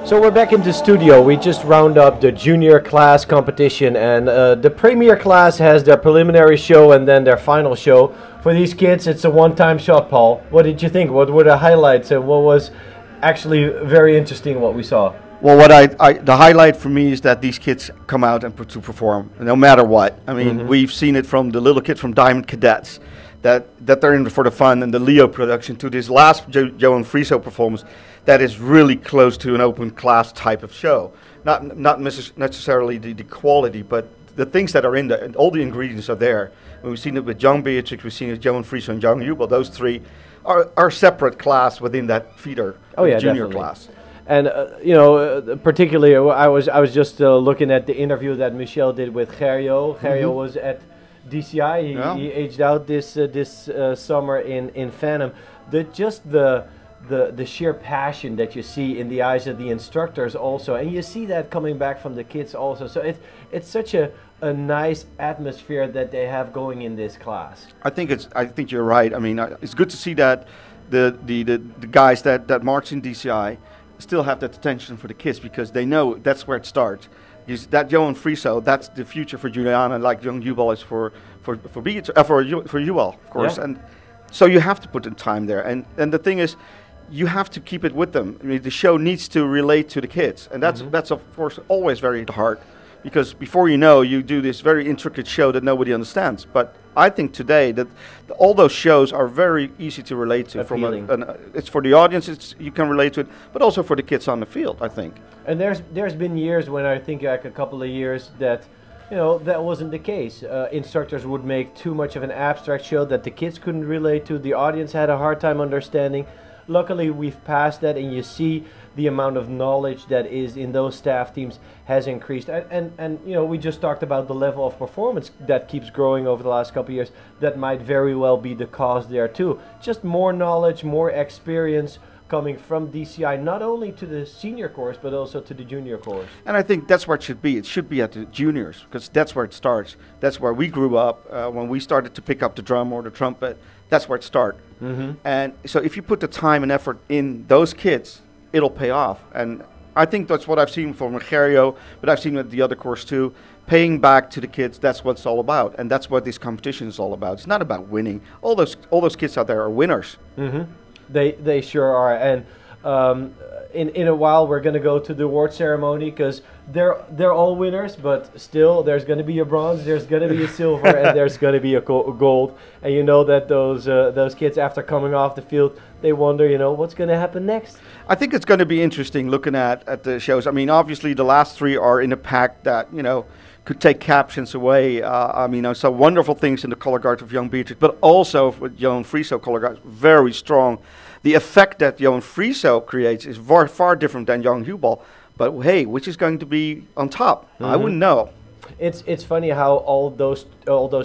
So we're back in the studio. We just round up the junior class competition, and the premier class has their preliminary show and then their final show. For these kids, it's a one-time shot, Paul. What did you think? What were the highlights, and what was actually very interesting what we saw? Well, the highlight for me is that these kids come out and to perform, no matter what. I mean, we've seen it from the little kids from Diamond Cadets, that they're in for the fun, and the Leo production to this last Joe and Friso performance that is really close to an open class type of show. Not necessarily the quality, but the things that are in there, and all the ingredients are there. And we've seen it with young Beatrix, we've seen it with Joe and Friso and young Jubel. Those three are separate class within that feeder junior definitely. Class. And particularly, I was just looking at the interview that Michel did with Gerjo. Gerjo was at DCI. He aged out this summer in Phantom. The sheer passion that you see in the eyes of the instructors also, and you see that coming back from the kids also. So it's such a nice atmosphere that they have going in this class. I think you're right. I mean, it's good to see that the guys that march in DCI still have that attention for the kids, because they know that's where it starts. That Joe and Friso, that's the future for Juliana, like young Jubel is for Jubel, of course. Yeah. And so you have to put in time there. And the thing is, you have to keep it with them. I mean, the show needs to relate to the kids, and that's of course always very hard, because before you know, you do this very intricate show that nobody understands. But I think today that all those shows are very easy to relate to. It's for the audience, you can relate to it, but also for the kids on the field, I think. And there's been years when I think like a couple of years that that wasn't the case. Instructors would make too much of an abstract show that the kids couldn't relate to. The audience had a hard time understanding. Luckily, we've passed that, and you see the amount of knowledge that is in those staff teams has increased. And we just talked about the level of performance that keeps growing over the last couple of years. That might very well be the cause there too. Just more knowledge, more experience coming from DCI, not only to the senior course, but also to the junior course. And I think that's where it should be. It should be at the juniors, because that's where it starts. That's where we grew up. When we started to pick up the drum or the trumpet, that's where it starts. And so if you put the time and effort in those kids, it'll pay off. And I think that's what I've seen from Gerjo, but I've seen with the other course too. Paying back to the kids, that's what it's all about. And that's what this competition is all about. It's not about winning. All those kids out there are winners. They sure are. And in a while we're going to go to the award ceremony, because they're all winners, but still there's going to be a bronze, there's going to be a silver, and there's going to be a gold. And you know that those kids, after coming off the field, they wonder, what's going to happen next. I think it's going to be interesting looking at the shows. I mean, obviously the last three are in a pack that could take captions away. I mean, I saw wonderful things in the color guard of young Beatrix, but also with Joe and Friso color guard, very strong. The effect that Joe and Friso creates is far different than young Jubel. But hey, which is going to be on top? I wouldn't know. It's funny how all those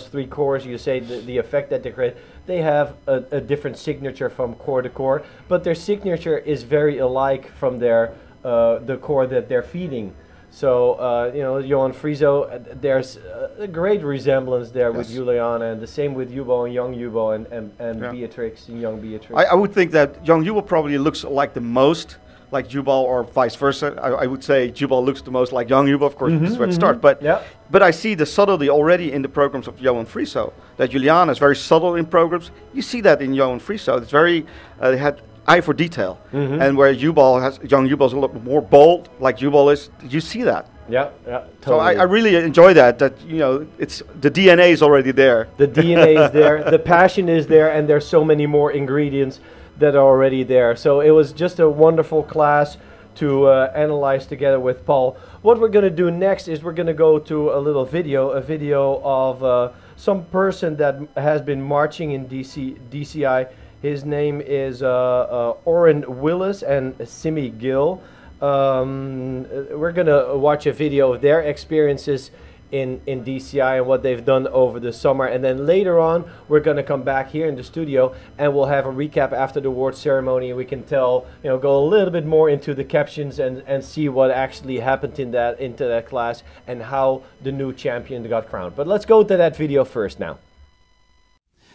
three cores, you say the effect that they create, they have a different signature from core to core, but their signature is very alike from the core that they're feeding. So, Johan Friso, there's a great resemblance there with Juliana, and the same with Jubel and young Jubel, and Beatrix and young Beatrix. I would think that young Jubel probably looks like the most like Jubel, or vice versa. I would say Jubel looks the most like young Jubel, of course, this is where it starts. But I see the subtlety already in the programs of Johan Friso. That Juliana is very subtle in programs. You see that in Johan Friso. It's very, they had eye for detail. And where young Jubel is a little more bold, like Jubel is, you see that. Totally. So I really enjoy that it's the DNA is already there. The DNA is there, the passion is there, and there's so many more ingredients that are already there. So it was just a wonderful class to analyze together with Paul. What we're going to do next is we're going to go to a little video, of some person that has been marching in DCI. His name is Orin Willis and Simi Gill. We're going to watch a video of their experiences in DCI and what they've done over the summer, and then later on we're going to come back here in the studio and we'll have a recap after the award ceremony, and we can go a little bit more into the captions and see what actually happened into that class and how the new champion got crowned. But let's go to that video first now.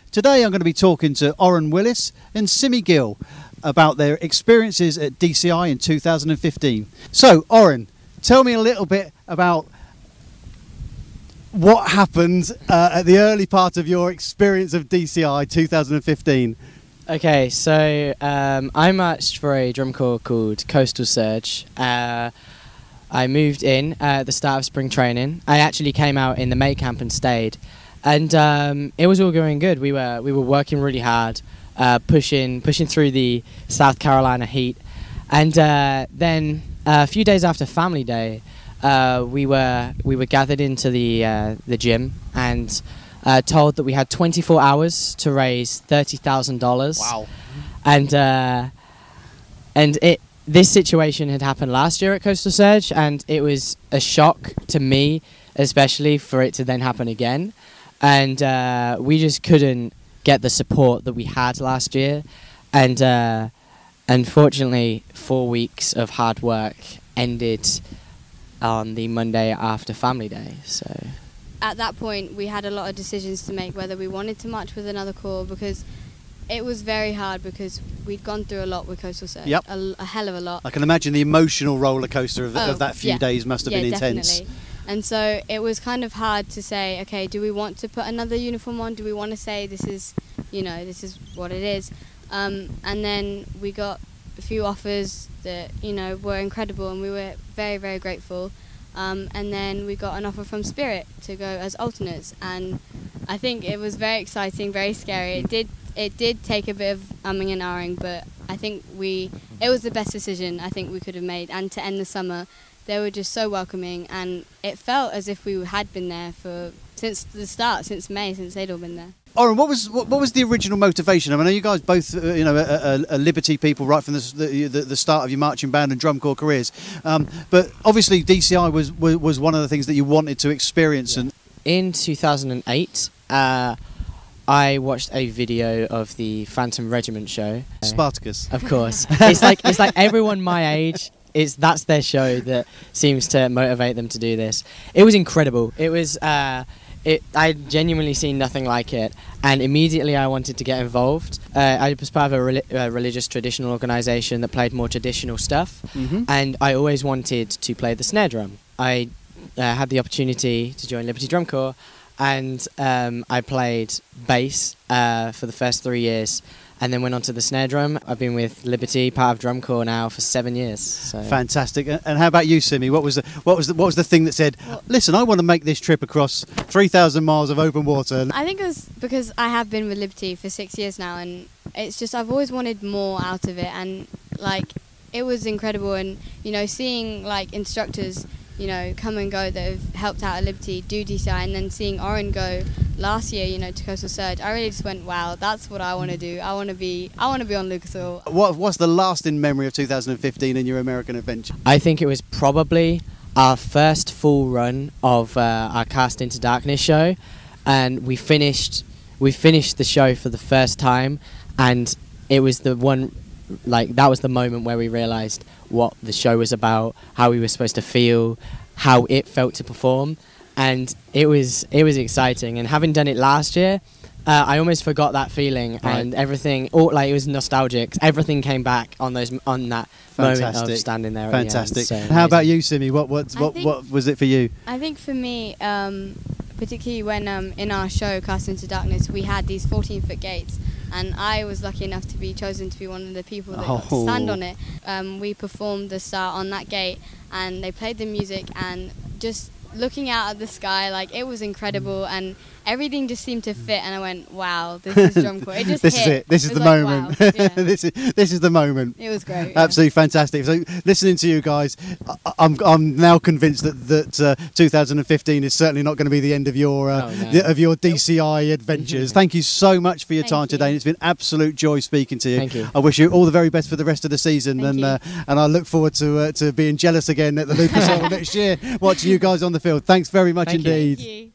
Today I'm going to be talking to Orin Willis and Simi Gill. about their experiences at DCI in 2015. So, Orin, tell me a little bit about what happened at the early part of your experience of DCI 2015. Okay, so I marched for a drum corps called Coastal Surge. I moved in at the start of spring training. I actually came out in the May camp and stayed, and it was all going good. We were working really hard, pushing through the South Carolina heat, and then a few days after Family Day, we were gathered into the gym and told that we had 24 hours to raise $30,000. Wow! And this situation had happened last year at Coastal Surge, and it was a shock to me, especially for it to then happen again. And we just couldn't get the support that we had last year. And unfortunately, 4 weeks of hard work ended on the Monday after Family Day. So at that point, we had a lot of decisions to make whether we wanted to march with another corps, because it was very hard because we'd gone through a lot with Coastal Surge. Yep. A hell of a lot. I can imagine the emotional roller coaster of that few days must have been intense. Definitely. And so it was kind of hard to say, okay, do we want to put another uniform on? Do we want to say this is what it is? And then we got a few offers that, were incredible, and we were very, very grateful. And then we got an offer from Spirit to go as alternates, and I think it was very exciting, very scary. It did take a bit of umming and ahhing, but I think it was the best decision I think we could have made. And to end the summer, they were just so welcoming, and it felt as if we had been there since the start, since May, since they'd all been there. Orin, what was the original motivation? I mean, I know you guys both, are Liberty people right from the start of your marching band and drum corps careers, but obviously DCI was one of the things that you wanted to experience. Yeah. And in 2008, I watched a video of the Phantom Regiment show. Spartacus, of course. It's like everyone my age. That's their show that seems to motivate them to do this. It was incredible. It was. I'd genuinely seen nothing like it, and immediately I wanted to get involved. I was part of a religious traditional organisation that played more traditional stuff, and I always wanted to play the snare drum. I had the opportunity to join Liberty Drum Corps, and I played bass for the first 3 years, and then went on to the snare drum. I've been with Liberty, part of Drum Corps now, for 7 years. So. Fantastic. And how about you, Simi? What was the thing that said, listen, I want to make this trip across 3,000 miles of open water? I think it was because I have been with Liberty for 6 years now, and it's just I've always wanted more out of it, and it was incredible. And seeing instructors come and go that have helped out at Liberty do DCI, and then seeing Orin go last year, to Coastal Surge, I really just went, wow, that's what I want to do. I want to be on Lucas Oil. What's the lasting memory of 2015 in your American adventure? I think it was probably our first full run of our Cast Into Darkness show, and we finished the show for the first time, and it was the one. That was the moment where we realised what the show was about, how we were supposed to feel, how it felt to perform, and it was exciting. And having done it last year, I almost forgot that feeling, and everything. It was nostalgic. Everything came back on that moment of standing there. Fantastic. At the end. So how about you, Simi? What was it for you? I think for me, particularly when in our show Cast Into Darkness, we had these 14-foot gates. And I was lucky enough to be chosen to be one of the people that got to stand on it. We performed the start on that gate, and they played the music, and just looking out at the sky, it was incredible, and everything just seemed to fit, and I went, wow, this is drum corps. It just this hit. is it. This is the moment. Wow. Yeah. this is the moment. It was great. Absolutely fantastic. So listening to you guys, I'm now convinced that 2015 is certainly not going to be the end of your of your DCI adventures. Thank you so much for your time today. It's been absolute joy speaking to you. Thank you. I wish you all the very best for the rest of the season, and I look forward to being jealous again at the Lucas Oil next year, watching you guys on the field. Thanks very much indeed. Thank you.